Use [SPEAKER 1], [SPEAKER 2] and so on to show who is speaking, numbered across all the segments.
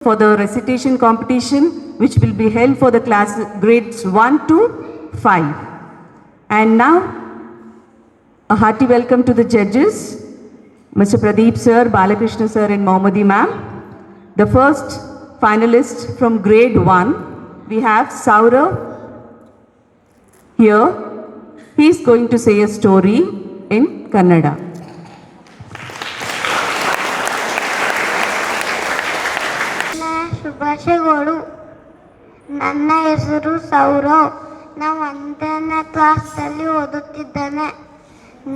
[SPEAKER 1] for the recitation competition which will be held for the class grades 1 to 5. And now a hearty welcome to the judges, Mr. Pradeep sir, Balakrishna sir and Mohammadi ma'am. The first finalist from grade 1, we have Saurav here. He is going to say a story in Kannada.
[SPEAKER 2] ಶುಭಾಶಯಗಳು. ನನ್ನ ಹೆಸರು ಸೌರವ್. ನಾವು 1ನೇ ಕ್ಲಾಸಲ್ಲಿ ಓದುತ್ತಿದ್ದೇನೆ.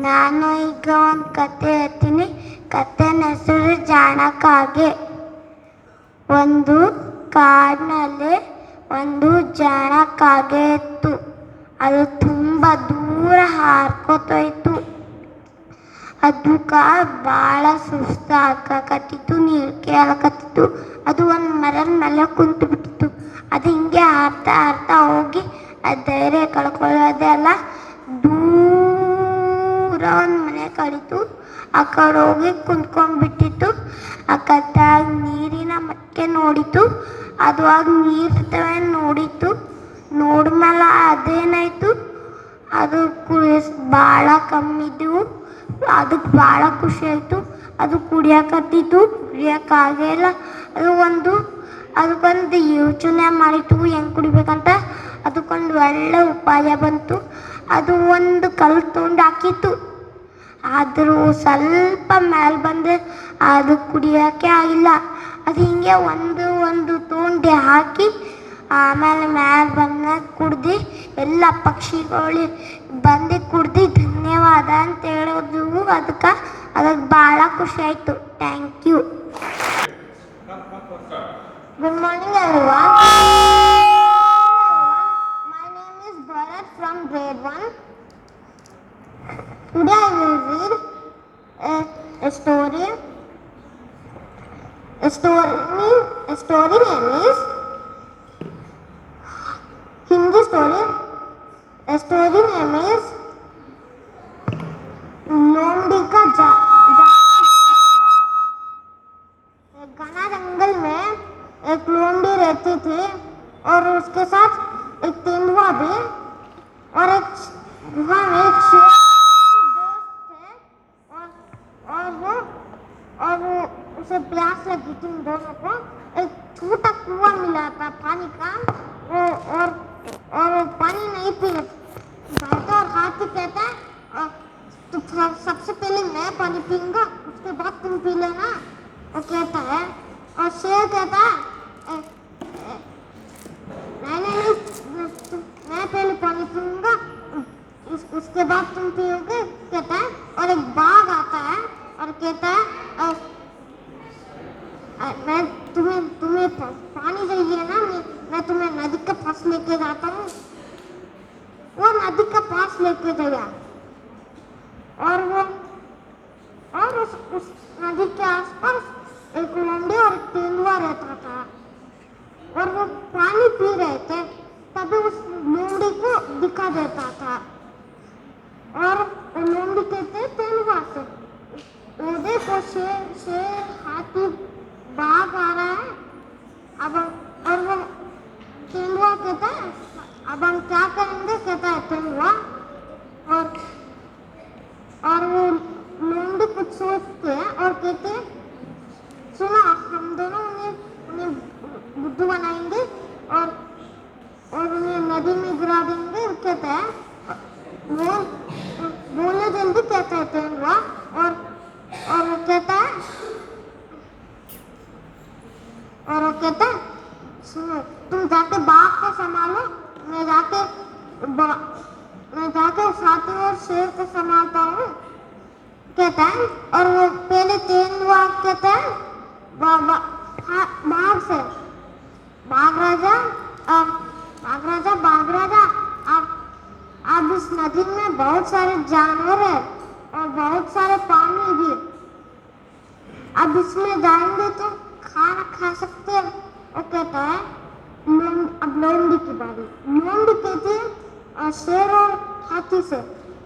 [SPEAKER 2] ನಾನು ಈಗ ಒಂದು ಕತೆ ಹೇಳ್ತೀನಿ. ಕತೆನ ಹೆಸರು ಜಾಣಕಾಗೆ. ಒಂದು ಕಾಡಿನಲ್ಲಿ ಒಂದು ಜಾಣಕಾಗೆ ಇತ್ತು. ಅದು ತುಂಬ ದೂರ ಹಾರ್ಕೋತೋಯ್ತು. ಅದಕ್ಕೆ ಭಾಳ ಸುಸ್ತು ಹಾಕಕತ್ತಿತ್ತು, ನೀರು ಕೇಳಕತ್ತಿತ್ತು. ಅದು ಒಂದು ಮರದ ಮೇಲೆ ಕುಂತು ಬಿಟ್ಟಿತ್ತು. ಅದು ಹಿಂಗೆ ಹಾರ್ತಾ ಹಾರ್ತಾ ಹೋಗಿ ಧೈರ್ಯ ಕಳ್ಕೊಳ್ಳೋದೆಲ್ಲ ದೂರ ಒಂದು ಮನೆ ಕಡಿತು. ಆ ಕಡೆ ಹೋಗಿ ಕುಂತ್ಕೊಂಡ್ಬಿಟ್ಟಿತ್ತು. ಆ ಕತ್ತಾಗ ನೀರಿನ ಮಕ್ಕೆ ನೋಡಿತು. ಅದು ಆಗ ನೀರ್ತವೆ ನೋಡಿತು. ನೋಡ್ಮೇಲೆ ಅದೇನಾಯಿತು, ಅದು ಭಾಳ ಕಮ್ಮಿದ್ದವು. ಅದಕ್ಕೆ ಭಾಳ ಖುಷಿ ಆಯಿತು. ಅದು ಕುಡಿಯಕತ್ತಿತ್ತು, ಕುಡಿಯೋಕ್ಕಾಗಿಲ್ಲ. ಅದಕ್ಕೊಂದು ಯೋಚನೆ ಮಾಡಿತು ಹೆಂಗೆ ಕುಡಿಬೇಕಂತ. ಅದಕ್ಕೊಂದು ಒಳ್ಳೆ ಉಪಾಯ ಬಂತು. ಅದು ಒಂದು ಕಲ್ಲು ತೊಗೊಂಡು ಹಾಕಿತ್ತು. ಆದರೂ ಸ್ವಲ್ಪ ಮೇಲೆ ಬಂದರೆ ಅದು ಕುಡಿಯೋಕ್ಕೆ ಆಗಿಲ್ಲ. ಅದು ಹಿಂಗೆ ಒಂದು ತೊಗೊಂಡು ಹಾಕಿ ಆಮೇಲೆ ಮೇಲೆ ಬಂದ ಕುಡ್ದು ಎಲ್ಲ ಪಕ್ಷಿಗಳು ಬಂದು ಕುಡ್ದು ಧನ್ಯವಾದ ಅಂತ ಹೇಳೋದು. ಅದಕ್ಕೆ ಭಾಳ ಖುಷಿ ಆಯಿತು. Thank you. Good morning everyone. My name is Bharat from grade 1. Today I will read a story. A story name is Hindi story. A story name is लोमड़ी का घना जंगल में एक लोमड़ी रहती थी और उसके साथ एक तेंदुआ भी और एक गुफा में एक शेर दोस्त थे और वो उसे प्यास लगी थी. दोनों को एक छोटा कुआं मिला था पानी का. और वो पानी नहीं पी तो और हाथी कहता है तो सबसे पहले मैं पानी पीऊंगा, उसके बाद तुम पी लेना. वो कहता है. और शेर कहता है नहीं मैं पहले पानी पीऊंगा, उसके बाद तुम पियोगे, कहता है. और एक बाघ आता है और कहता है मैं तुम्हें पानी चाहिए ना, मैं तुम्हें नदी के पास लेके जाता हूँ. वो नदी के पास लेके गया और उस नदी के आसपास एक लोमड़ी और एक तेंदुआ रहता था और वो पानी पी रहे थे. तभी उस लोमड़ी को दिखा देता था और लोमड़ी कहते तेंदुआ से देखो शेर हाथी बाघ आ रहा है. अब और वो तेंदुआ कहता है अब हम क्या करेंगे, कहता है तेंदुआ. और वो लोमड़ी कुछ सोचते हैं और कहते हैं सुनो हम दोनों उन्हें बुद्धू बनाएंगे और उन्हें नदी में गिरा देंगे. कहता है वो बोले जल्दी, कहता है तेंदुआ. और वो कहता है सुनो तुम जाके बाघ को संभालो, मैं जाके उस हाथी और शेर को संभालता हूँ, कहता है. और वो पहले तेंदुआ कहता है बाघ राजा अब इस नदी में बहुत सारे जानवर है और बहुत सारे पानी भी. अब इसमें जाएंगे तो खाना खा सकते हैं. वो कहता है अब लोमड़ी की बारी. लोमड़ी कहती है शेर और हाथी से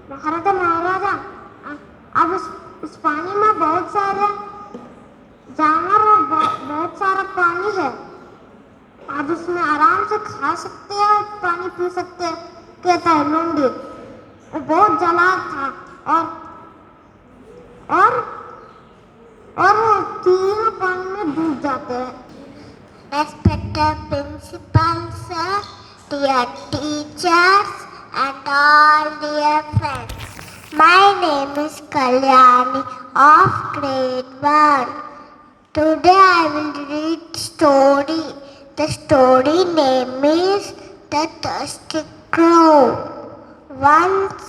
[SPEAKER 2] महाराजा अब इस पानी में बहुत सारे जानवर और बहुत सारा पानी है। आप उसमें आराम से खा सकते हैं और पानी पी सकते हैं, कहता है लोंढे। वो बहुत चालाक था और और वो तीनों पानी में डूब जाते हैं। Respected principal sir, dear teachers and all dear friends. My name is Kalyani of grade 1. Today I will read story. The story name is The Thirsty Crow. Once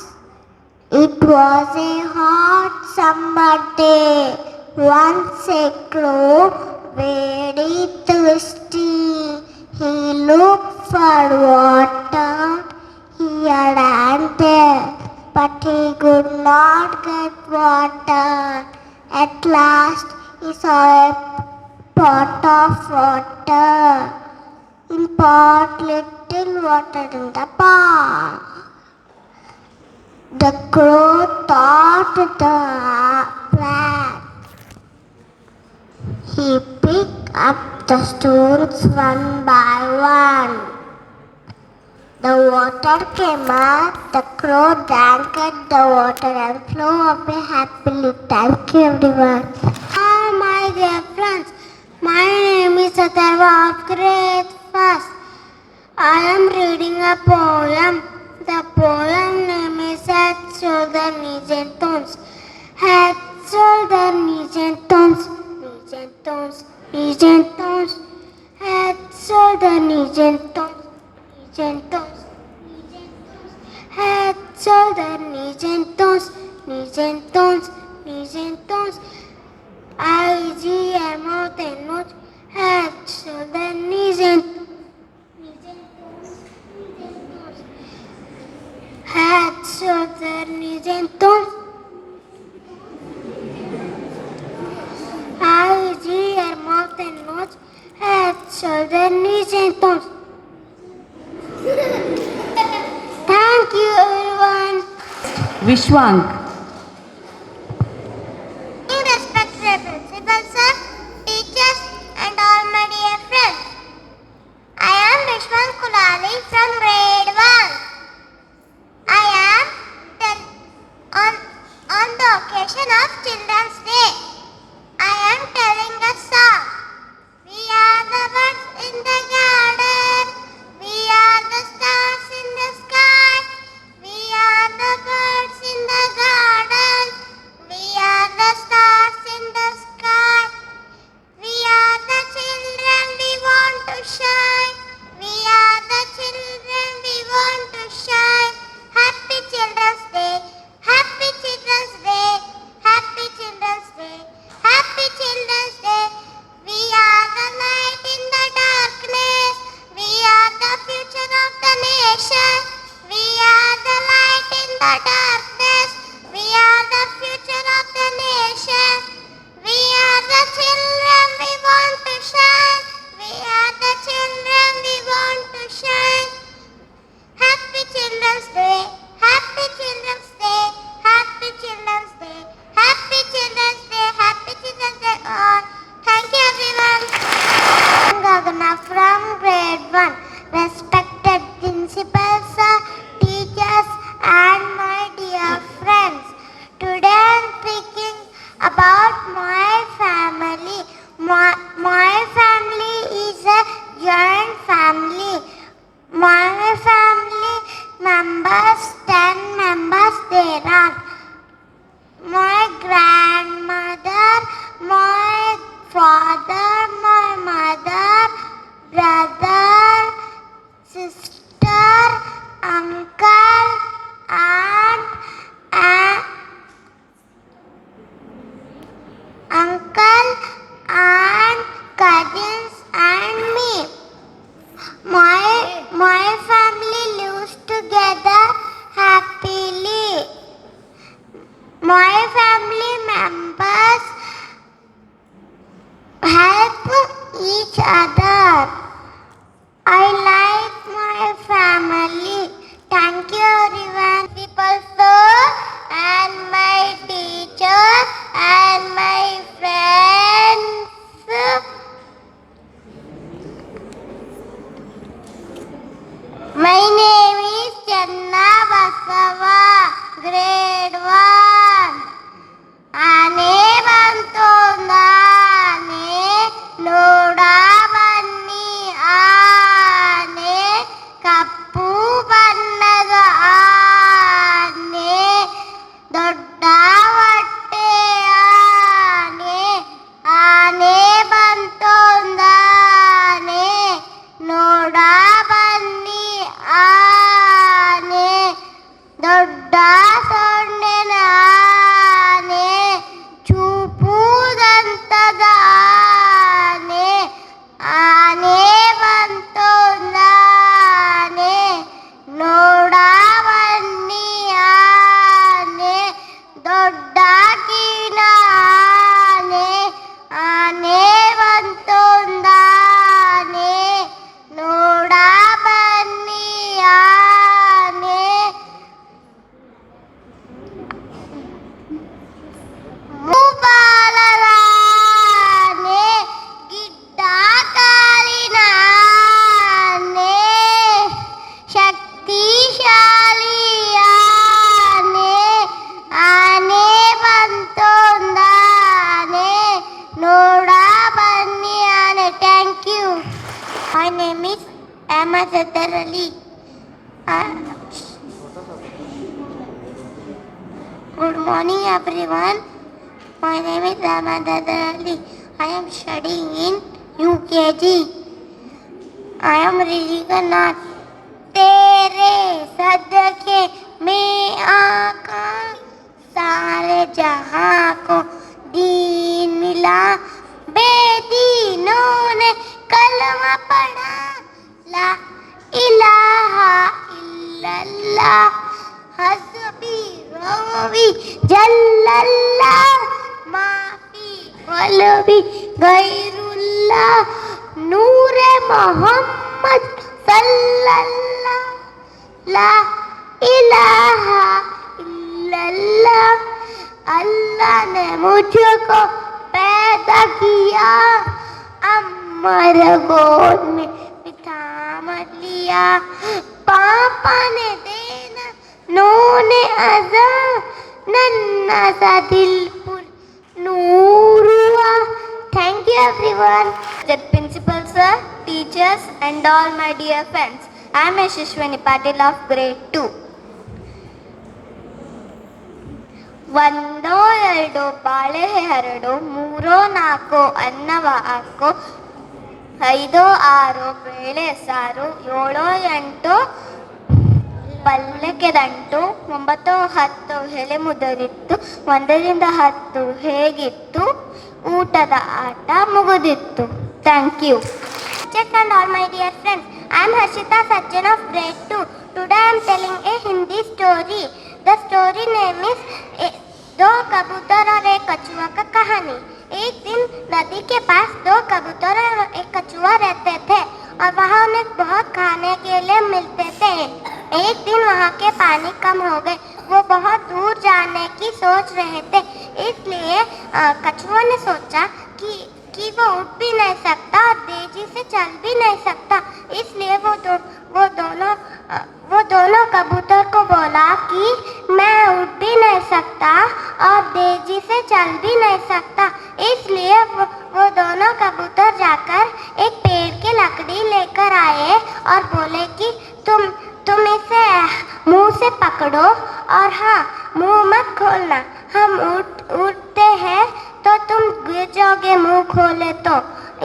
[SPEAKER 2] it was a hot summer day. Once a crow, very thirsty, he looked for water here and there, but he could not get water. At last, he saw a pot of water. In pot, little water in the pot. The crow thought the plant. He picked up the stones one by one. The water came up, the crow drank the water and flew away happily. Thank you, everyone. Hi, my dear friends. My name is Atharva of grade 1st. I am reading a poem. The poem name is Head, Shoulder, Knees and Toes. Head, shoulder, knees and toes. Knees and toes, knees and toes. Head, shoulder, knees and toes. Knees and toes, knees and toes. Head, shoulder, knees and toes. Knees and toes, knees and toes. Eyes, ear, mouth and nose. Head, shoulder, knees and toes. Head, shoulder, knees and toes. Eyes, ear, mouth and nose. Head, shoulder, knees and toes. Thank you, everyone.
[SPEAKER 1] Vishwang.
[SPEAKER 2] Respected principal sir, teachers and all my dear friends. I am Vishwan Kulali from grade 1. I am on the occasion of Children's Day. I am telling a song. We are the birds in the garden. We are the stars in the sky. We are the birds in the garden. We are the stars in the sky. We are the children we want to shine. We are the children we want to shine. Happy Children's Day. Happy Children's Day. Happy Children's Day. Happy Children's Day. We are the light in the darkness. We are the future of the nation. We are the light in the darkness. We are the future of the nation. We are the children we want to shine. We are the children we want to shine. Happy Children's Day. Happy Children's Day. Happy Children's Day. Happy Children's Day. Happy Children's Day all. Thank you, everyone. Gagana from grade 1. Respected principal sir, teachers and my dear friends. Today I am speaking about my family. My family is a joint family. My family members, 10 members there are. My grandmother, my father, my mother, brother, sister grade 1. ಆನೆ ಬಂತೊಂದಾನೆ ನೋಡ ಬನ್ನಿ ಆನೆ ಕಪ್ಪು ಬಣ್ಣದ ಆನೆ ದೊಡ್ಡ ಹೊಟ್ಟೆ ಆನೆ ಆನೆ ಬಂತೊಂದಾನೆ ನೋಡ ಬನ್ನಿ ಆನೆ ದೊಡ್ಡ ಸೊಂಡಿನ ಆನೆ ಚೂಪುದಂತದ ಆನೆ ಆನೆ ಬಂತೊಂದಾನೆ ನೋಡ ಬನ್ನಿ ಆನೆ ದೊಡ್ಡ ಕೀನ ಆನೆ ಆನೆ ಬಂತೊಂದಾನೆ ನೋಡ ಬನ್ನಿ ಆನೆ ಮೂಪಾಲದ ಆನೆ ಗಿಡ್ಡ ಕಾಲಿನ ಆನೆ ಶಕ್ತಿಶಾಲಿ ಆನೆ ಆನೆ ಬಂತೊಂದಾನೆ ನೋಡ ಬನ್ನಿ ಆನೆ. Thank you. My name is Emma Zatarali. Good morning everyone. My name is Emma Zatarali. I am studying in UKG. I am reading a naat. तेरे सदके में आका सारे जहां को दीन मिला बेदीनों ने कलमा पढ़ा ला इलाहा इल्लल्लाह हस्बी रबी जल्लल्लाह माफी वलबी गैरुल्लाह नूरे मोहम्मद सल्लल्लाह ला इलाहा इल्लल्लाह. अल्लाह ने मुझको पैदा किया अमर गोद में बिठा लिया पापा ने देना नूने अज़ा नन्ना सा दिल पुर नूर हुआ. Thank you everyone. The principal sir, teachers and all my dear friends. I am Yashashwini Patil of grade 2. ಒಂದೋ ಎರಡೋ ಬಾಳೆ ಹರಡೋ ಮೂರೋ ನಾಲ್ಕೋ ಅನ್ನವ ಹಾಕೋ ಐದೋ ಆರೋ ಬೇಳೆ ಸಾರು ಏಳೋ ಎಂಟೋ ಪಲ್ಯಕ್ಕೆ ದಂಟು ಒಂಬತ್ತೋ ಹತ್ತು ಎಲೆ ಮುದರಿತ್ತು 1ರಿಂದ 10 ಹೇಗಿತ್ತು ಊಟದ ಆಟ ಮುಗಿದಿತ್ತು. Thank you. Just and all my dear friends, I am Harshita Sajjan of grade 2. Today I am telling a Hindi story. The story name is दो कबूतर और एक कछुआ का कहानी. एक दिन नदी के पास 2 कबूतर और एक कछुआ रहते थे और वहाँ उन्हें बहुत खाने के लिए मिलते थे. एक दिन वहाँ के पानी कम हो गए. वो बहुत दूर जाने की सोच रहे थे. इसलिए कछुआ ने सोचा कि वो उठ भी नहीं सकता और तेजी से चल भी नहीं सकता. इसलिए वो दोनों कबूतर को बोला कि मैं उठ भी नहीं सकता और तेजी से चल भी नहीं सकता. इसलिए वो दोनों कबूतर जाकर एक पेड़ की लकड़ी लेकर आए और बोले कि तुम इसे मुंह से पकड़ो और हाँ मुंह मत खोलना. हम उठते हैं तो तुम गिर जाओगे मुंह खोले तो.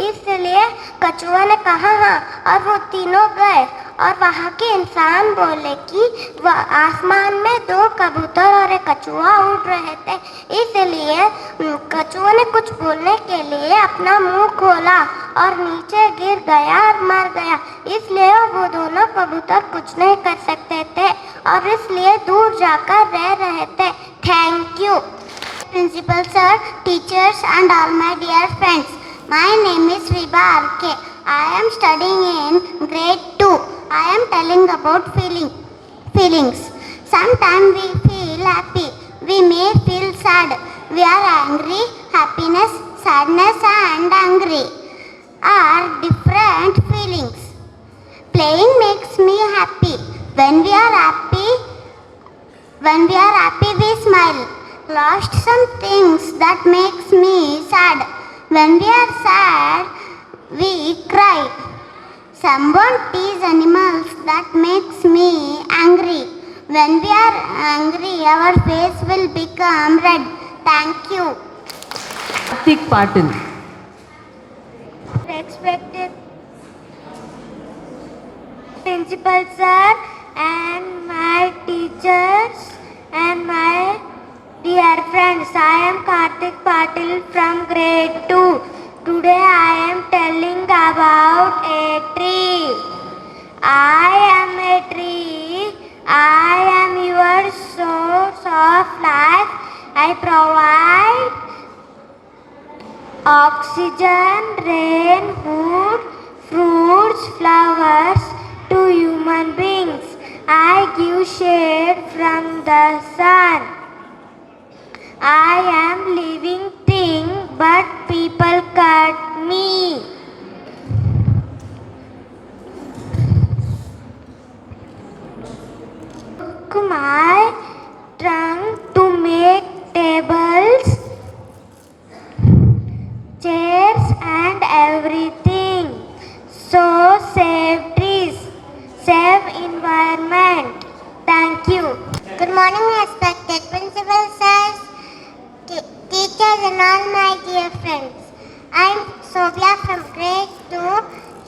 [SPEAKER 2] इसलिए कछुआ ने कहा हाँ और वो तीनों गए और वहाँ के इंसान बोले कि वह आसमान में 2 कबूतर और एक कछुआ उड़ रहे थे. इसलिए कछुआ ने कुछ बोलने के लिए अपना मुंह खोला और नीचे गिर गया और मर गया. इसलिए वो दोनों कबूतर कुछ नहीं कर सकते थे और इसलिए दूर जाकर रह रहे थे. Thank you. Principal sir, teachers and all my dear friends. My name is Viba RK. I am studying in grade 2. I am telling about feelings. Sometimes we feel happy. We may feel sad. We are angry. Happiness, sadness and angry are different feelings. Playing makes me happy. When we are happy, When we are happy, we smile. Lost some things that makes me sad. When we are sad, we cry. Someone tease animals that makes me angry. When we are angry, our face will become red. Thank you.
[SPEAKER 1] Karthik Patil.
[SPEAKER 2] Respected principal sir and my teachers and my dear friends, I am Karthik Patil from grade 2. Today I am telling about a tree. I am a tree. I am your source of life. I provide oxygen, rain, wood, fruits, flowers to human beings. I give shade from the sun. I am living thing, but people cut me. Took my trunk to make tables, chairs and everything. So save trees, save environment. Thank you. Good morning, respected principal sirs, teachers and all my dear friends. I am Sobhya from grade 2,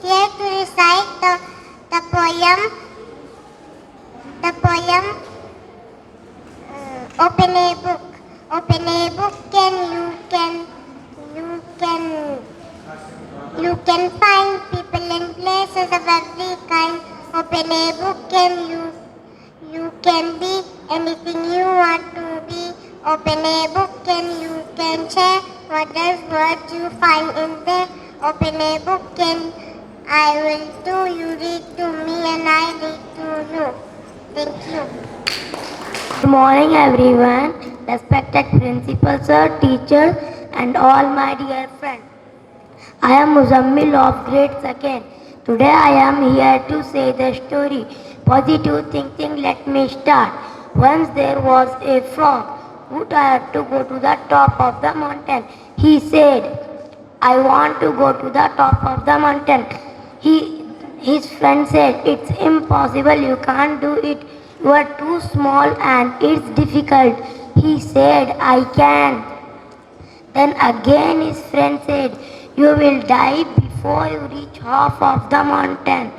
[SPEAKER 2] here to recite the poem Open a book. Open a book and you can find people and places of every kind. Open a book and you can be anything you want to be. Open a book and you can share what you find in there. Open a book and I will do. You read to me and I read to you. Thank you. Good morning everyone, respected principal sir, teachers and all my dear friends. I am Muzammil of grade 2nd. Today I am here to say the story. Positive thinking, let me start. Once there was a frog who tried to go to the top of the mountain. He said, I want to go to the top of the mountain. His friend said, it's impossible, you can't do it. You are too small and it's difficult. He said, I can. Then again his friend said, you will die before you reach half of the mountain.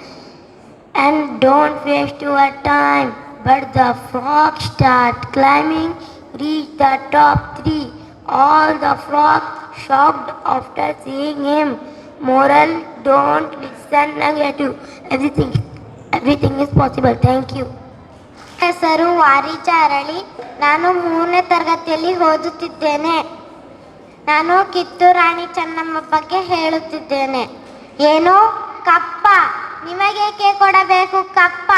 [SPEAKER 2] And don't waste your time. But the frog started climbing, reached the top 3. All the frogs shocked after seeing him. Moral, don't listen negative. Everything is possible. Thank you. ಹೆಸರು ವಾರಿಜಾ ಅರಳಿ. ನಾನು 3ನೇ ತರಗತಿಯಲ್ಲಿ ಓದುತ್ತಿದ್ದೇನೆ. ನಾನು ಕಿತ್ತೂರು ರಾಣಿ ಚೆನ್ನಮ್ಮ ಬಗ್ಗೆ ಹೇಳುತ್ತಿದ್ದೇನೆ. ಏನು? ಕಪ್ಪ. ನಿಮಗೇಕೆ ಕೊಡಬೇಕು ಕಪ್ಪ?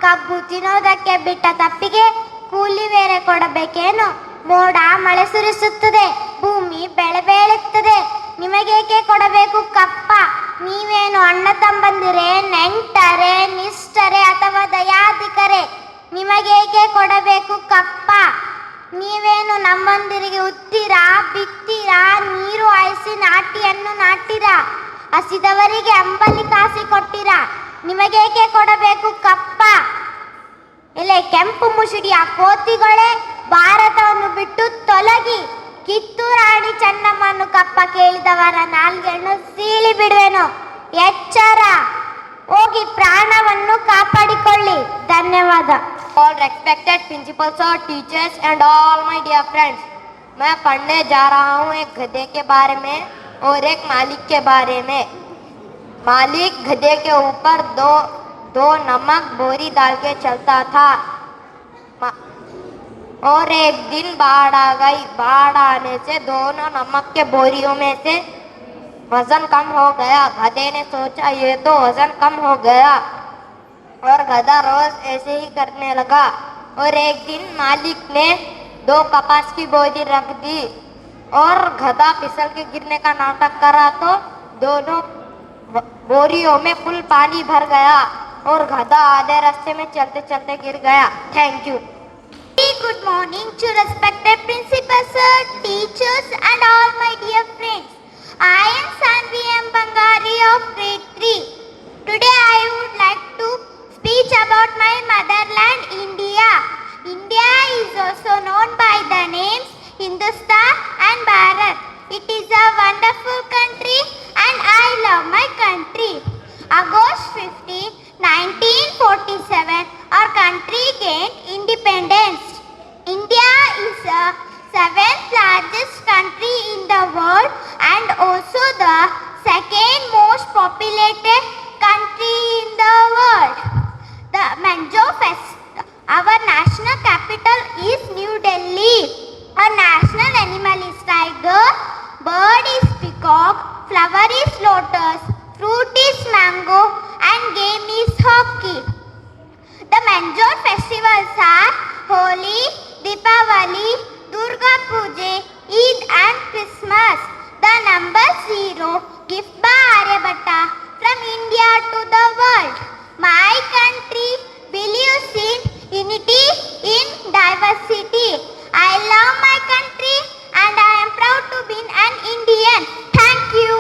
[SPEAKER 2] ಕಬ್ಬು ತಿನ್ನೋದಕ್ಕೆ ಬಿಟ್ಟ ತಪ್ಪಿಗೆ ಕೂಲಿ ಬೇರೆ ಕೊಡಬೇಕೇನು? ಮೋಡ ಮಳೆ ಸುರಿಸುತ್ತದೆ, ಭೂಮಿ ಬೆಳೆ ಬೆಳೆಯುತ್ತದೆ. ನಿಮಗೇಕೆ ಕೊಡಬೇಕು ಕಪ್ಪ? ನೀವೇನು ಅಣ್ಣ ತಮ್ಮಂದಿರೇ, ನೆಂಟರೇ, ನಿಷ್ಠರೇ ಅಥವಾ ದಯಾಧಿಕರೇ? ನಿಮಗೇಕೆ ಕೊಡಬೇಕು ಕಪ್ಪ? ನೀವೇನು ನಮ್ಮಂದಿರಿಗೆ ಉತ್ತೀರಾ, ಬಿತ್ತೀರಾ, ನೀರು ಹಾಯಿಸಿ ನಾಟಿಯನ್ನು ನಾಟಿರಾ, ಹಸಿದವರಿಗೆ ಅಂಬಲಿ ಕಾಸಿ ಕೊಟ್ಟಿರಾ? ನಿಮಗೇಕೆ ಕೊಡಬೇಕು ಕಪ್ಪ? ಎಲೆ ಕೆಂಪು ಮುಸುಡಿಯ ಕೋತಿಗಳೇ, ಭಾರತವನ್ನು ಬಿಟ್ಟು ತೊಲಗಿ. ಕಿತ್ತೂರು ರಾಣಿ ಚೆನ್ನಮ್ಮನ್ನು ಕಪ್ಪ ಕೇಳಿದವರ ನಾಲ್ಗೆಯನ್ನು ಸೀಳಿ ಬಿಡುವೆನು. ಎಚ್ಚರ, ಹೋಗಿ ಪ್ರಾಣವನ್ನು ಕಾಪಾಡಿಕೊಳ್ಳಿ. ಧನ್ಯವಾದ.
[SPEAKER 3] All respected principals और teachers and all my dear friends, मैं पढ़ने जा रहा हूँ एक गधे के बारे में और एक मालिक के बारे में। मालिक गधे के ऊपर दो नमक बोरी डाल के चलता था और एक दिन बाढ़ आ गई। बाढ़ आने से दोनों नमक के बोरियों में से वजन कम हो गया। गधे ने सोचा ये तो वजन कम हो गया और गधा रोज ऐसे ही करने लगा। और एक दिन मालिक ने 2 कपास की बोरी रख दी और गधा फिसल के गिरने का नाटक करा तो दोनों बोरियों में फुल पानी भर गया और गधा आधे रास्ते में चलते चलते गिर गया। Thank you.
[SPEAKER 2] good morning to respected principal sir, teachers and all my dear friends. I am Sanvi M. Bangari of grade 3. Today I would like to speak about my motherland India. India is also known by the names Hindustan and Bharat. It is a wonderful country and I love my country. August 15, 1947, our country gained independence. India is the seventh largest country in the world and also the second most populated country in the world. The Manjo Fest, our national capital is New Delhi. Our national animal is tiger, bird is peacock, flower is lotus, fruit is mango and game is hockey. The major festivals are Holi, Deepavali, Durga Puja, Eid and Christmas. The number 0, gift by Aryabhatta from India to the world. My country believes in unity in diversity. I love my country and I am proud to be an Indian. Thank you.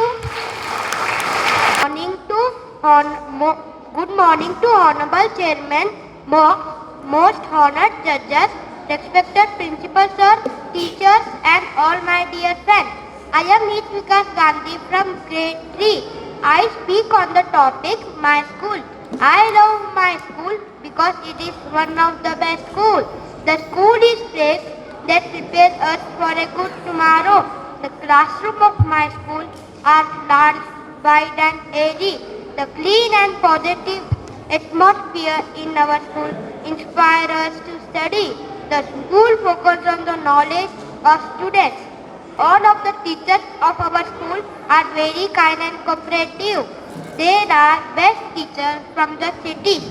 [SPEAKER 3] Good morning to Honorable Chairman, most honored judges, respected principal sir, teachers and all my dear friends. I am Hit Vikas Gandhi from grade 3. I speak on the topic my school. I love my school because it is one of the best schools. The school is place that prepares us for a good tomorrow. The classroom of my school are large, wide and airy. The clean and positive atmosphere in our school inspires us to study. The school focuses on the knowledge of students. All of the teachers of our school are very kind and cooperative. They are best teachers from the city.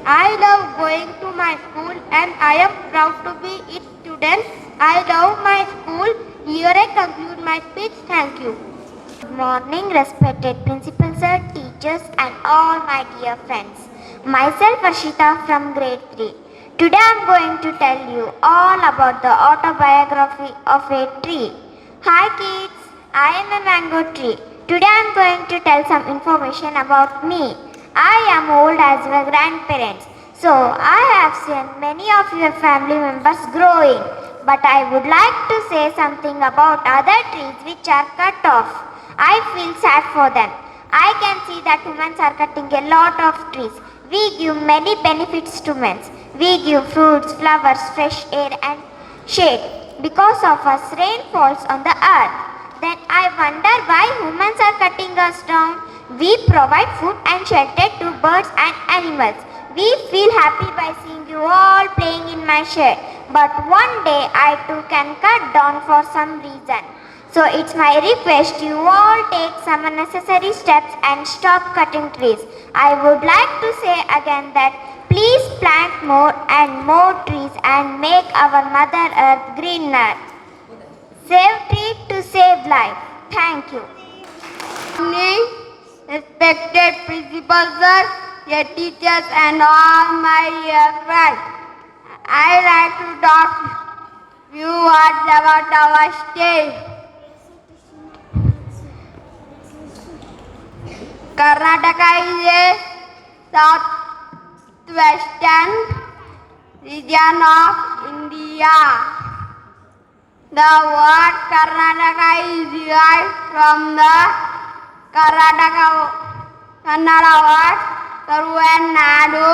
[SPEAKER 3] I love going to my school and I am proud to be its student. I love my school. Here I conclude my speech. Thank you.
[SPEAKER 2] Good morning, respected principal sir, teachers and all my dear friends. Myself Ashita from grade 3. Today I am going to tell you all about the autobiography of a tree. Hi kids, I am a mango tree. Today I am going to tell some information about me. I am old as your grandparents, so I have seen many of your family members growing. But I would like to say something about other trees which are cut off. I feel sad for them. I can see that humans are cutting a lot of trees. We give many benefits to men. We give fruits, flowers, fresh air and shade. Because of us, rain falls on the earth. Then I wonder why humans are cutting us down. We provide food and shelter to birds and animals. We feel happy by seeing you all playing in my shed. But one day I too can cut down for some reason. So it's my request you all take some necessary steps and stop cutting trees. I would like to say again that please plant more and more trees and make our Mother Earth greener. Save tree to save life. Thank you.
[SPEAKER 3] Respected principal sir, your teachers and all my dear friends. I like to talk few words about our state. Karnataka is a southwestern region of India. The word Karnataka is derived from the Kannada word Karuvanadu,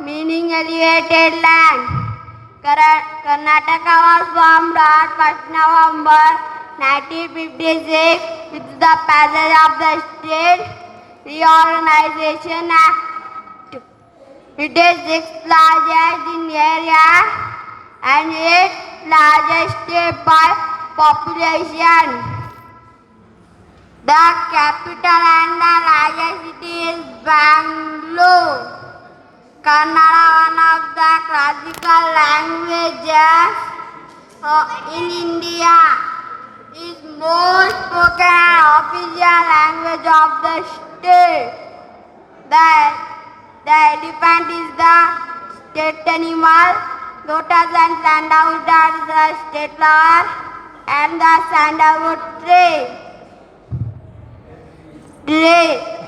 [SPEAKER 3] meaning elevated land. Karnataka was formed on 1st November 1956 with the passage of the State Reorganization Act. It is sixth largest in area and eighth largest state by population. The capital and the largest city is Bangalore. Kannada, one of the classical languages in India, is most spoken and official language of the state. The elephant is the state animal.
[SPEAKER 2] Lotus and sandalwood are the state flower and the sandalwood tree.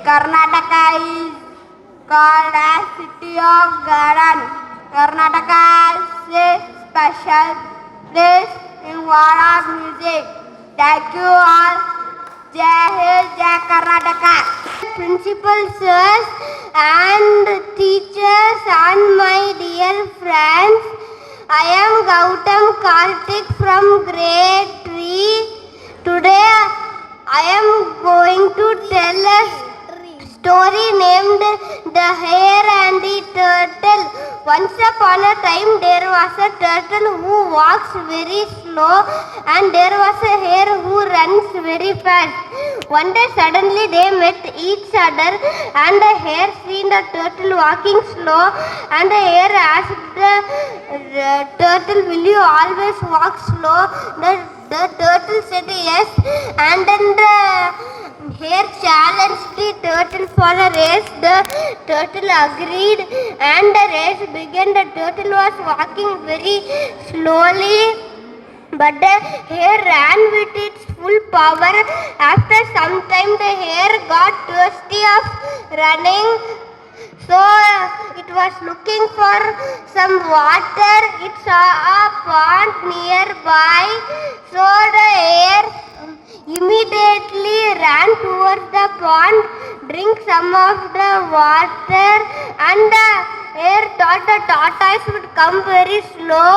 [SPEAKER 2] Karnataka is called as city of garden. Karnataka is a special place in world of music. Thank you all. Jai Hind, Jai Karnataka. Principal sirs and teachers and my dear friends, I am Gautam Karthik from grade 3. Today I am going to tell a story named The Hare and the Turtle. Once upon a time there was a turtle who walks very slow and there was a hare who runs very fast. One day suddenly they met each other and the hare seen the turtle walking slow and the hare asked the turtle, will you always walk slow? The turtle said yes, and then the hare challenged the turtle for a race. The turtle agreed and the race began. The turtle was walking very slowly, but the hare ran with its full power. After some time the hare got thirsty of running, so it was looking for some water. It saw a pond nearby, so the hare immediately ran towards the pond, drank some of the water, and the hare thought the tortoise would come very slow.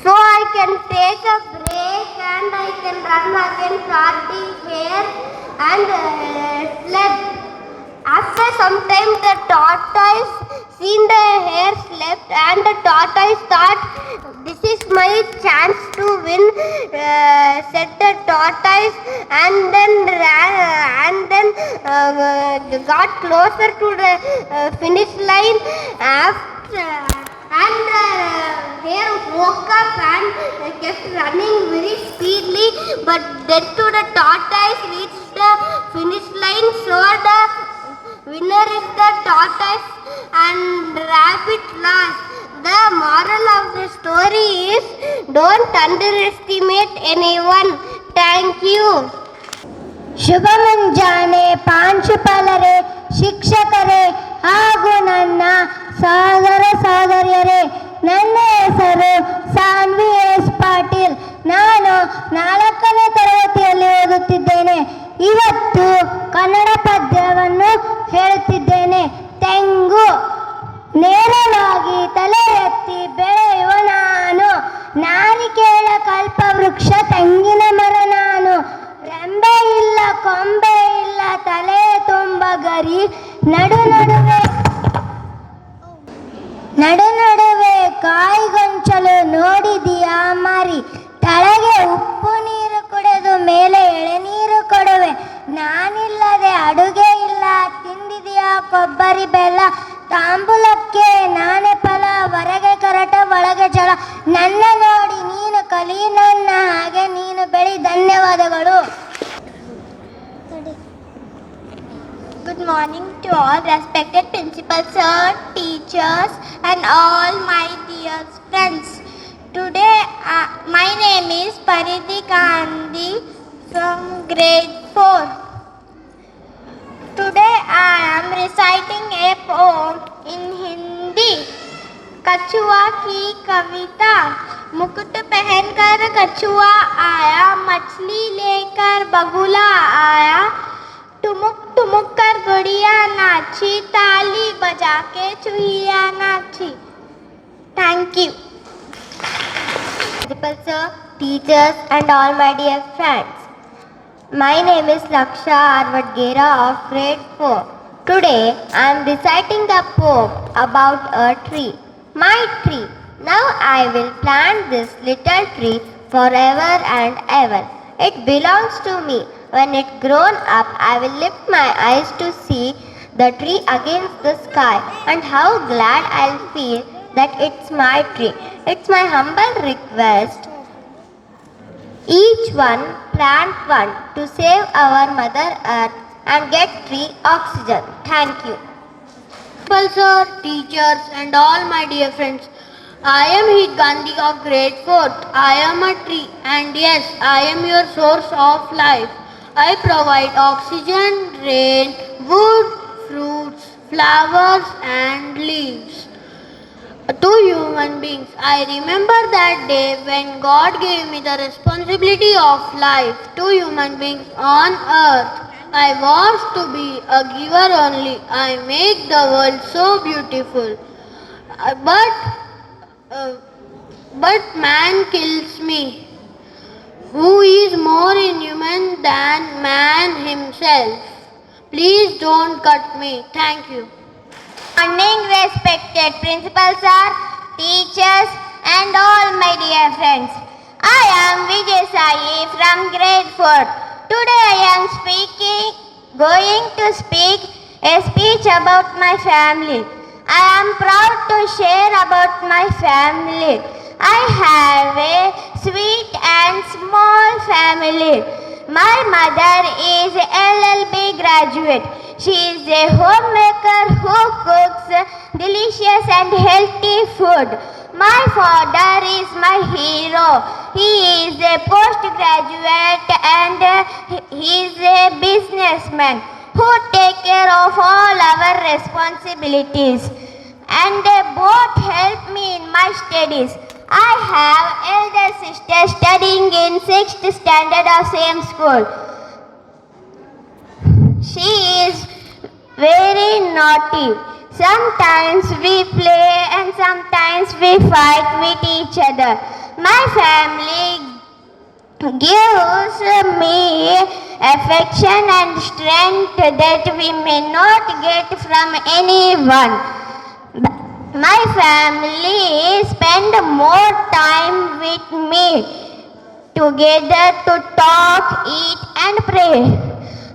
[SPEAKER 2] So I can take a break and I can run again, thought the hare, and slept. After some time the tortoise seen the hare slept and the tortoise thought, this is my chance to win, said the tortoise, and then got closer to the finish line. And the hare woke up and kept running very speedily, but then to the tortoise reached the finish line, so the winner is the tortoise and rabbit lost. The moral of the story is, don't underestimate anyone. Thank you.
[SPEAKER 4] ಶುಭ ಮುಂಜಾನೆ ಪ್ರಾಂಶುಪಾಲರೇ, ಶಿಕ್ಷಕರೇ ಹಾಗೂ ನನ್ನ ಸಹೋದರ ಸಹೋದರಿಯರೇ, ನನ್ನ ಹೆಸರು Saanvi S Patil. ನಾನು 4ನೇ ತರಗತಿಯಲ್ಲಿ ಓದುತ್ತಿದ್ದೇನೆ. ಇವತ್ತು ಕನ್ನಡ ಪದ್ಯವನ್ನು ಹೇಳುತ್ತಿದ್ದೇನೆ. ತೆಂಗು ನೇರವಾಗಿ ತಲೆ ಎತ್ತಿ ಬೆಳೆಯುವ ನಾನು, ನಾರಿಕೇಳ ಕಲ್ಪವೃಕ್ಷ ತೆಂಗಿನ ಮರ ನಾನು. ರೆಂಬೆ ಇಲ್ಲ ಕೊಂಬೆ ಇಲ್ಲ ತಲೆ ತುಂಬ ಗರಿ, ನಡು ನಡುವೆ ಕಾಯಿಗೊಂಚಲು ನೋಡಿದೀಯಾ ಮಾರಿ. ತಳಗೆ ಉಪ್ಪು ನೀರು ಕುಡಿದು ಮೇಲೆ ಎಳೆನೀರು ಕೊಡುವೆ, ನಾನಿಲ್ಲದೆ ಅಡುಗೆ ಇಲ್ಲ ತಿಂದಿದೆಯಾ ಕೊಬ್ಬರಿ ಬೆಲ್ಲ. ತಾಂಬೂಲಕ್ಕೆ ನಾನೇ ಫಲ, ಹೊರಗೆ ಕರಟ ಒಳಗೆ ಜಲ. ನನ್ನ ನೋಡಿ ನೀನು ಕಲಿ, ನನ್ನ ಹಾಗೆ ನೀನು ಬೆಳಿ. ಧನ್ಯವಾದಗಳು.
[SPEAKER 2] Good morning to all respected principals, sir, teachers and all my dear friends. Today my name is Paridhi Gandhi from grade 4. Today I am reciting a poem in Hindi. कछुआ की कविता। मुकुट पहनकर कछुआ आया, मछली लेकर बगुला आया। टुमुक टुमुक कर गुड़िया नाची, ताली बजा के चुहिया नाची। Thank you. Principal sir, teachers and all my dear friends. My name is Laksha Arvadgera of grade 4. Today I am reciting the poem about a tree. My tree. Now I will plant this little tree forever and ever. It belongs to me. When it grown up, I will lift my eyes to see the tree against the sky, and how glad I'll feel that it's my tree. It's my humble request, each one plant one to save our Mother Earth and get free oxygen. Thank you.
[SPEAKER 5] Principal sir, teachers and all my dear friends. I am Hit Gandhi of grade 4th. I am a tree and yes, I am your source of life. I provide oxygen, rain, wood, fruits, flowers and leaves to human beings. I remember that day when God gave me the responsibility of life to human beings on earth. I was to be a giver only. I make the world so beautiful. Uh, but uh, but man kills me. Who is more inhuman than man himself? Please don't cut me. Thank you.
[SPEAKER 4] Morning, respected principal sir, teachers, and all my dear friends. I am Vijay Sai from grade 4. Today I am going to speak a speech about my family. I am proud to share about my family. I have a sweet and small family. My mother is a LLB graduate. She is a homemaker who cooks delicious and healthy food. My father is my hero. He is a postgraduate and he is a businessman who take care of all our responsibilities. And they both help me in my studies. I have elder sister studying in 6th standard of same school. She is very naughty. Sometimes we play and sometimes we fight with each other. My family gives me affection and strength that we may not get from anyone. My family spend more time with me together to talk, eat and pray.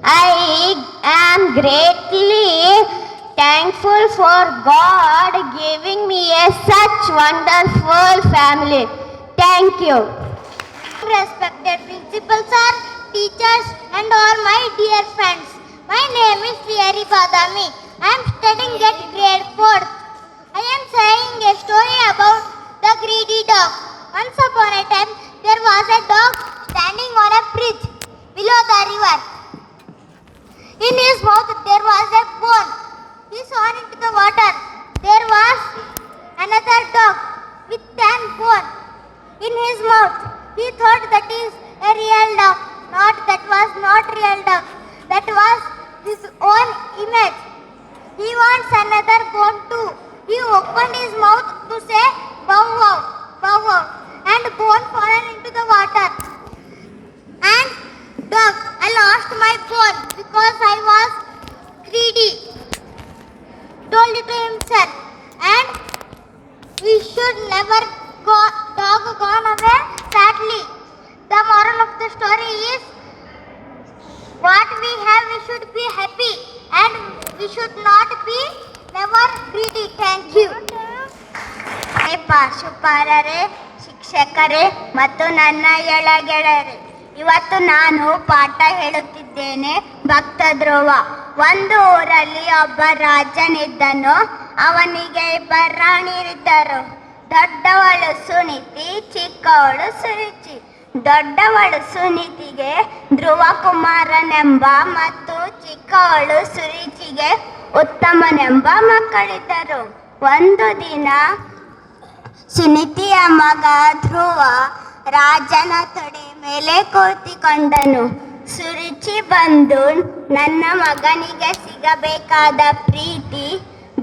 [SPEAKER 4] I am greatly thankful for God giving me such wonderful family. Thank you.
[SPEAKER 2] Respected principal sir, teachers and all my dear friends. My name is Srihari Badami. I am studying at grade 4th. I am saying a story about the greedy dog. Once upon a time, there was a dog standing on a bridge below the river. In his mouth there was a bone. He saw into the water. There was another dog with 10 bone in his mouth. He thought that is a real dog. That was not real dog. That was his own image. He wants another bone too. He opened his mouth to say bow wow, bow wow, and bone fallen into the water. And dog, I lost my bone because I was greedy. Told it to himself. And we should never go dog gone away sadly. The moral of the story is what we have we should be happy and we should not be never greedy. Thank you.
[SPEAKER 4] ಪಾರ್ಶ್ವಪಾಲರೇ, ಶಿಕ್ಷಕರೇ ಮತ್ತು ನನ್ನ ಗೆಳೆಯರೇ, ಇವತ್ತು ನಾನು ಪಾಠ ಹೇಳುತ್ತಿದ್ದೇನೆ ಭಕ್ತ ಧ್ರುವ. ಒಂದು ಊರಲ್ಲಿ ಒಬ್ಬ ರಾಜನಿದ್ದನು. ಅವನಿಗೆ ಇಬ್ಬರು ರಾಣಿಯರಿದ್ದರು. ದೊಡ್ಡವಳು ಸುನೀತಿ, ಚಿಕ್ಕವಳು ಸುರುಚಿ. ದೊಡ್ಡವಳು ಸುನೀತಿಗೆ ಧ್ರುವಕುಮಾರನೆಂಬ ಮತ್ತು ಚಿಕ್ಕವಳು ಸುರುಚಿಗೆ ಉತ್ತಮನೆಂಬ ಮಕ್ಕಳಿದ್ದರು. ಒಂದು ದಿನ ಸುನೀತಿಯ ಮಗ ಧ್ರುವ ರಾಜನ ತೊಡೆ ಮೇಲೆ ಕೂತಿಕೊಂಡನು. ಸುರುಚಿ ಬಂದು ನನ್ನ ಮಗನಿಗೆ ಸಿಗಬೇಕಾದ ಪ್ರೀತಿ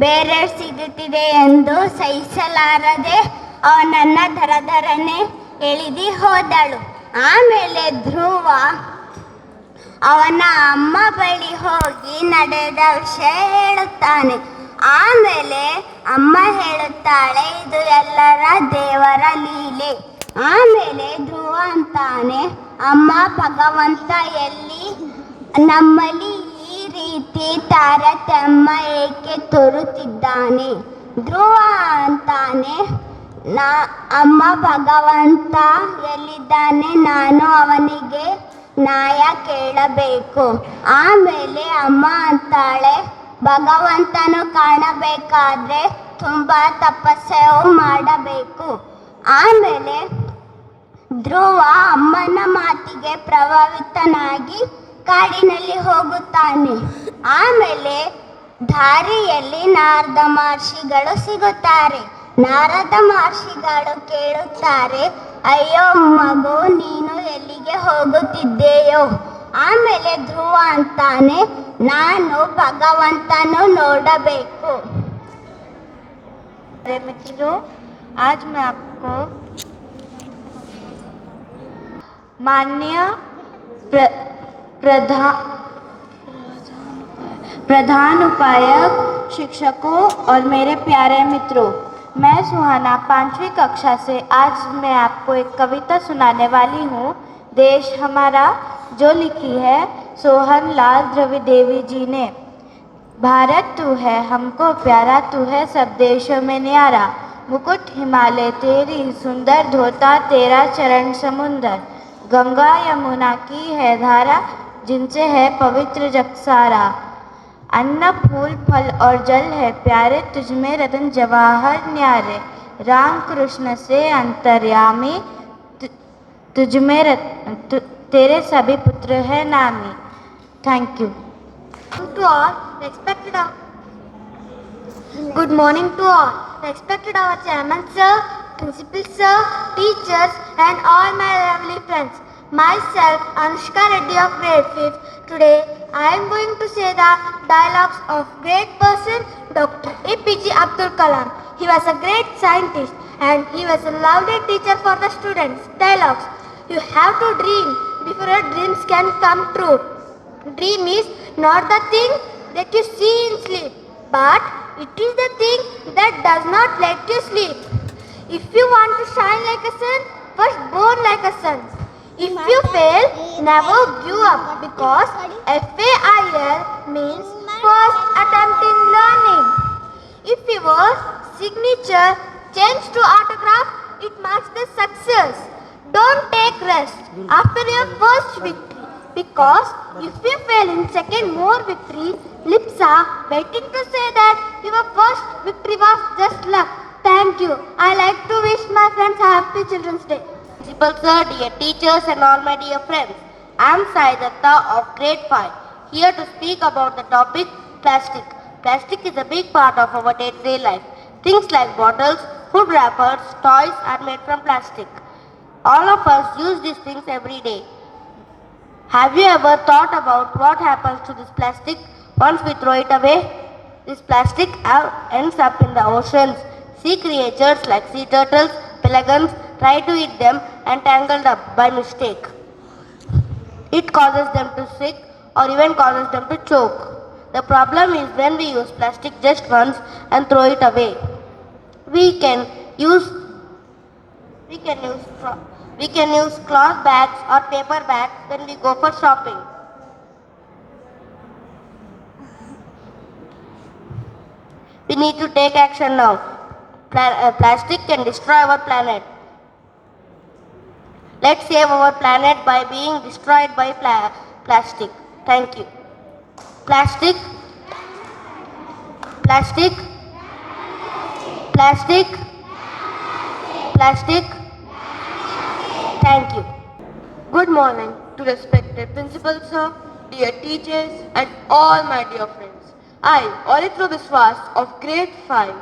[SPEAKER 4] ಬೇರೆ ಸಿಗುತ್ತಿದೆ ಎಂದು ಸಹಿಸಲಾರದೆ ಅವನನ್ನ ದರದರನೆ ಎಳೆದಿ ಹೋದಳು. ಆಮೇಲೆ ಧ್ರುವ ಅವನ ಅಮ್ಮ ಬಳಿ ಹೋಗಿ ನಡೆದ ವಿಷಯ ಹೇಳುತ್ತಾನೆ. ಆಮೇಲೆ ಅಮ್ಮ ಹೇಳುತ್ತಾಳೆ, ಇದು ಎಲ್ಲರ ದೇವರ ಲೀಲೆ. ಆಮೇಲೆ ಧ್ರುವ ಅಂತಾನೆ, ಅಮ್ಮ ಭಗವಂತ ಎಲ್ಲಿ ನಮ್ಮಲ್ಲಿ ಈ ರೀತಿ ತಾರತಮ್ಯ ಏಕೆ ತೋರುತ್ತಿದ್ದಾನೆ? ಧ್ರುವ ಅಂತಾನೆ, ಅಮ್ಮ ಭಗವಂತ ಎಲ್ಲಿದ್ದಾನೆ, ನಾನು ಅವನಿಗೆ ನ್ಯಾಯ ಕೇಳಬೇಕು. ಆಮೇಲೆ ಅಮ್ಮ ಅಂತಾಳೆ, ಭಗವಂತನು ಕಾಣಬೇಕಾದ್ರೆ ತುಂಬ ತಪಸ್ಸೆಯು ಮಾಡಬೇಕು. ಆಮೇಲೆ ಧ್ರುವ ಅಮ್ಮನ ಮಾತಿಗೆ ಪ್ರಭಾವಿತನಾಗಿ ಕಾಡಿನಲ್ಲಿ ಹೋಗುತ್ತಾನೆ. ಆಮೇಲೆ ದಾರಿಯಲ್ಲಿ ನಾರದ ಮಹರ್ಷಿಗಳು ಸಿಗುತ್ತಾರೆ. ನಾರದ ಮಹರ್ಷಿಗಳು ಕೇಳುತ್ತಾರೆ, ಅಯ್ಯೋ ಮಗು, ನೀನು ಎಲ್ಲಿಗೆ ಹೋಗುತ್ತಿದ್ದೆಯೋ? ಆಮೇಲೆ ಧ್ರುವ ಅಂತಾನೆ, ನಾನು ಭಗವಂತನು ನೋಡಬೇಕು.
[SPEAKER 3] मित्रों, आज मैं आपको माननीय प्रधान उपायक शिक्षकों और मेरे प्यारे मित्रों, मैं सुहाना 5वीं कक्षा से आज मैं आपको एक कविता सुनाने वाली हूँ, देश हमारा, जो लिखी है सोहन लाल द्रविदेवी जी ने। भारत तू है हमको प्यारा, तू है सब देशों में न्यारा, मुकुट हिमालय तेरी सुंदर, धोता तेरा चरण समुंदर, गंगा यमुना की है धारा, जिनसे है पवित्र जग सारा, अन्न फूल फल और जल है प्यारे, तुझमें रतन जवाहर न्यारे, राम कृष्ण से अंतर्यामी, तुझमें तेरे सभी पुत्र है नामी. Thank you.
[SPEAKER 2] To all respected good morning to all respected our chairman sir, principal sir, teachers and all my lovely friends. Myself Anushka Reddy of grade 5th. Today I am going to say the dialogues of great person Dr. APJ Abdul Kalam. He was a great scientist and he was a lovely teacher for the students. Dialogues: you have to dream before your dreams can come true. Dream is not the thing that you see in sleep, but it is the thing that does not let you sleep. If you want to shine like a sun, first burn like a sun. If you fail, never give up, because FAIL means first attempt in learning. If your signature change to autograph, it marks the success. Don't take rest after your first victory, because if you fail in second, more victory, lips are waiting to say that your first victory was just luck. Thank you. I like to wish my friends happy Children's Day.
[SPEAKER 3] Principal sir, dear teachers and all my dear friends, I am Sai Datta of grade 5, here to speak about the topic plastic. Plastic is a big part of our day-to-day life. Things like bottles, food wrappers, toys are made from plastic. All of us use these things every day. Have you ever thought about what happens to this plastic once we throw it away? This plastic ends up in the oceans. Sea creatures like sea turtles, pelicans try to eat them and tangled up by mistake. It causes them to sick or even causes them to choke. The problem is when we use plastic just once and throw it away. We can use cloth bags or paper bags when we go for shopping. We need to take action now. Plastic can destroy our planet. Let's save our planet by being destroyed by plastic. Thank you. Plastic. Plastic. Plastic. Plastic. Thank you.
[SPEAKER 5] Good morning to respected principal sir, dear teachers and all my dear friends. I, Orithro Biswas of grade 5,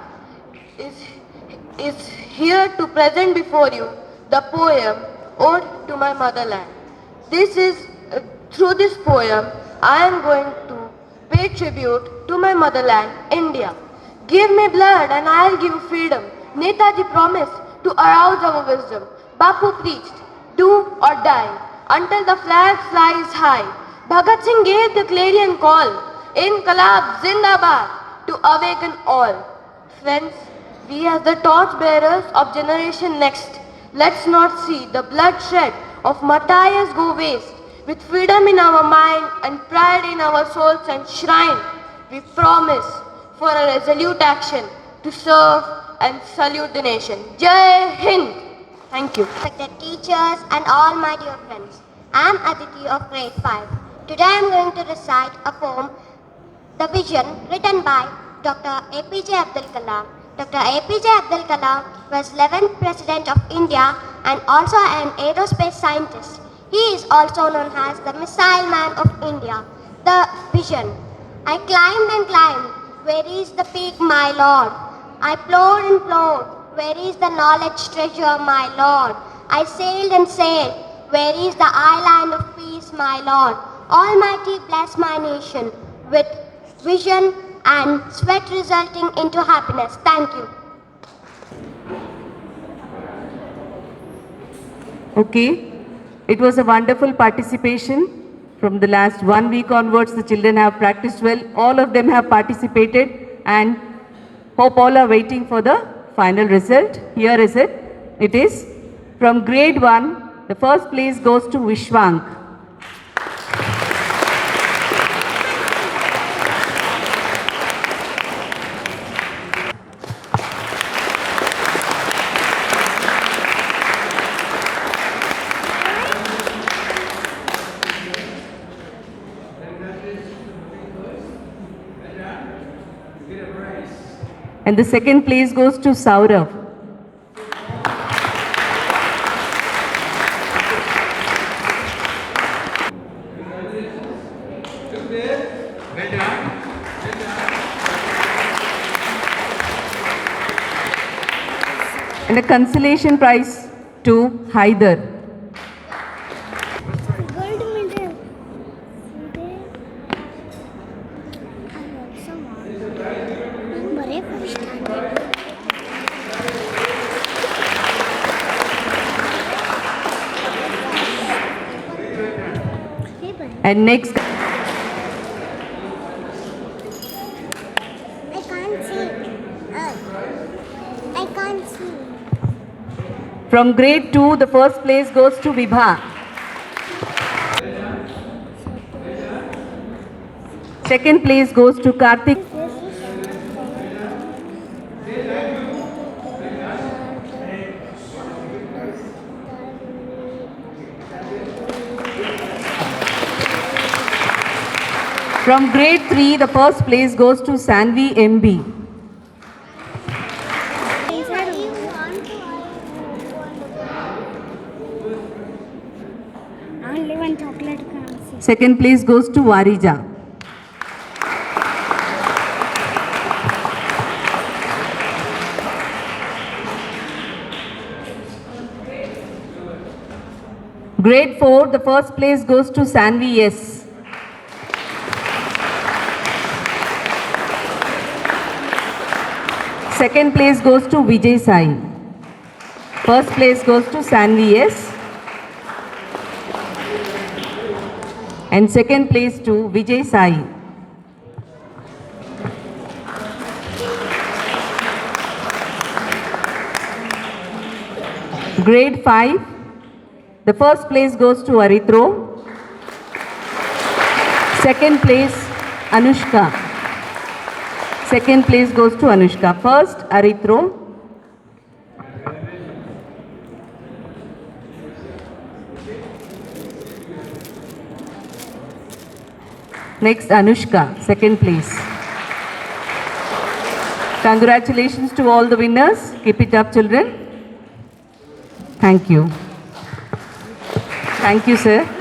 [SPEAKER 5] is here to present before you the poem Ode to my Motherland. Through this poem, I am going to pay tribute to my motherland, India. Give me blood and I'll give you freedom. Netaji promised to arouse our wisdom. Bapu preached, do or die, until the flag flies high. Bhagat Singh gave the clarion call, Inqilab Zindabad, to awaken all. Friends, we as the torch bearers of generation next, let's not see the bloodshed of martyrs go waste. With freedom in our mind and pride in our souls enshrined, we promise for a resolute action to serve and salute the nation. Jai Hind! Thank you.
[SPEAKER 2] Respected teachers and all my dear friends, I am Aditi of grade 5. Today I am going to recite a poem The Vision, written by Dr. APJ Abdul Kalam. Dr. APJ Abdul Kalam was 11th President of India and also an aerospace scientist. He is also known as the Missile Man of India. The Vision. I climbed and climbed. Where is the peak, my Lord? I plowed and plowed. Where is the knowledge treasure, my Lord? I sailed and sailed. Where is the island of peace, my Lord? Almighty bless my nation with vision and sweat resulting into happiness. Thank you.
[SPEAKER 1] Okay, it was a wonderful participation. From the last 1 week onwards, the children have practiced well. All of them have participated and hope all are waiting for the final result. Here is it. It is from grade 1, the first place goes to Vishwank. And the second place goes to Saurav. And a consolation prize to Haider.
[SPEAKER 2] Gold medal. I also want.
[SPEAKER 1] And next,
[SPEAKER 2] I can't see. I can't see.
[SPEAKER 1] from grade 2, the first place goes to Vibha. Second place goes to Karthik. From grade 3, the first place goes to Sanvi MB.
[SPEAKER 2] Only one chocolate can
[SPEAKER 1] Second place goes to Warija. Grade 4, the first place goes to Sanvi S. Second place goes to Vijay Sai. First place goes to Sanvi S. And second place to Vijay Sai. Grade 5, the first place goes to Arithro. Second place, Anushka. Second place goes to Anushka. First, Arithro. Next, Anushka, second place. Congratulations to all the winners. Keep it up, children. Thank you. Thank you, sir.